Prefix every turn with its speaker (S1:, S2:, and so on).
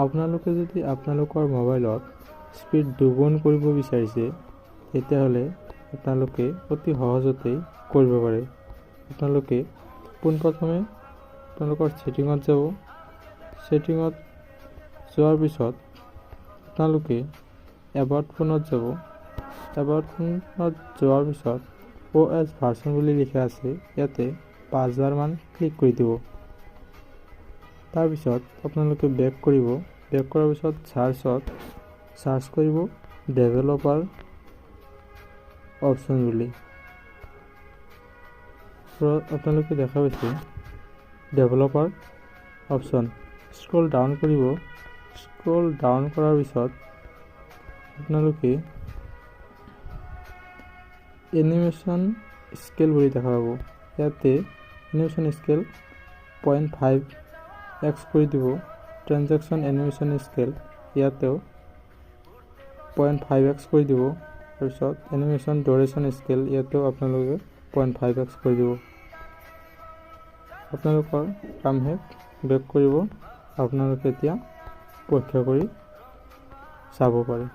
S1: আপোনালোকে যদি আপোনালোকৰ মোবাইলত স্পীড দুগুণ কৰিব বিচাৰিছে তেতিয়াহ'লে আপোনালোকে অতি সহজতেই কৰিব পাৰে। আপোনালোকে পোনপ্ৰথমে আপোনালোকৰ ছেটিঙত যাব। ছেটিঙত যোৱাৰ পিছত আপোনালোকে এবাউট ফোনত যাব। এবাউট ফোনত যোৱাৰ পিছত OS ভাৰ্চন বুলি লিখা আছে, ইয়াতে 5000 মান ক্লিক কৰি দিব। তাৰপিছত আপোনালোকে বেক কৰিব। বেক কৰাৰ পিছত চাৰ্চ কৰিব ডেভেলপাৰ অপশ্যন বুলি। আপোনালোকে দেখা পাইছে ডেভেলপাৰ অপশ্যন। স্ক্ৰল ডাউন কৰিব। স্ক্ৰল ডাউন কৰাৰ পিছত আপোনালোকে এনিমেশ্যন স্কেল বুলি দেখা পাব। ইয়াতে এনিমেশ্যন স্কেল 0.5x কৰি দিব। ট্ৰানজেকশ্যন এনিমেশ্যন স্কেল ইয়াতেও 0.5x কৰি দিব। তাৰপিছত এনিমেশ্যন ডিউৰেশ্যন স্কেল ইয়াতেও আপোনালোকে 0.5x কৰি দিব। আপোনালোকৰ কাম শেষ। বেক কৰিব। আপোনালোকে এতিয়া পৰীক্ষা কৰি চাব পাৰে।